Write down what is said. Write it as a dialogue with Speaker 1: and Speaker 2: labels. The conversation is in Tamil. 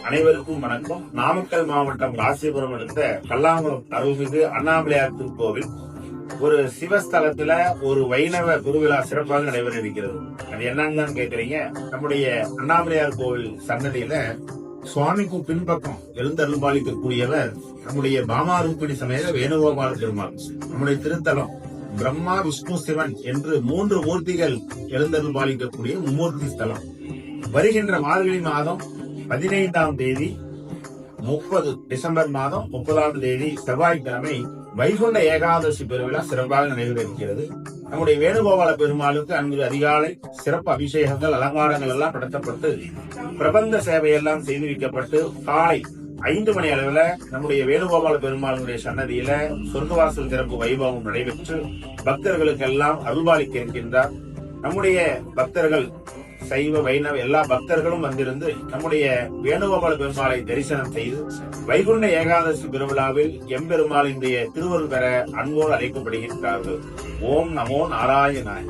Speaker 1: அனைவருக்கும் வணக்கம். நாமக்கல் மாவட்டம் ராசிபுரம் அடுத்த கல்லாங்குளம் அருள்மிகு அண்ணாமலையார் திருக்கோவில் ஒரு சிவஸ்தலத்துல ஒரு வைணவ குருவிழா சிறப்பாக நடைபெற இருக்கிறது. அது என்னன்னு கேக்குறீங்க. நம்முடைய அண்ணாமலையார் கோவில் சன்னதியில சுவாமிக்கு பின்பக்கம் எழுந்தருள்பாலிக்கக்கூடியவர் நம்முடைய பாமாருப்பிடி சமேத வேணுகோபால பெருமாள். நம்முடைய திருத்தலம் பிரம்மா விஷ்ணு சிவன் என்று 3 மூர்த்திகள் எழுந்தருள்பாலிக்கக்கூடிய மும்மூர்த்தி ஸ்தலம். வருகின்ற மார்கழி மாதம் 15ஆம் தேதி 30 டிசம்பர் மாதம் 30ஆம் தேதி செவ்வாய்க்கிழமை வைகுண்ட ஏகாதசி பெருவிழா சிறப்பாக நடைபெற இருக்கிறது. நம்முடைய வேணுகோபால பெருமாளுக்கு அன்று அதிகாலை சிறப்பு அபிஷேகங்கள் அலங்காரங்கள் எல்லாம் நடத்தப்பட்டு பிரபந்த சேவையெல்லாம் செய்து வைக்கப்பட்டு காலை 5 மணி அளவில் நம்முடைய வேணுகோபால பெருமாளுடைய சன்னதியில சொர்க்கவாசல் திறப்பு வைபவம் நடைபெற்று பக்தர்களுக்கு எல்லாம் அருள்பாலிக்க இருக்கின்றார். நம்முடைய பக்தர்கள் சைவ வைணவ எல்லா பக்தர்களும் வந்திருந்து நம்முடைய வேணுகோபால பெருமாளை தரிசனம் செய்து வைகுண்ட ஏகாதசி பெருவிழாவில் எம்பெருமாளினுடைய திருவருள் பெற அன்போடு அழைக்கப்படுகின்றார்கள். ஓம் நமோ நாராயணாய.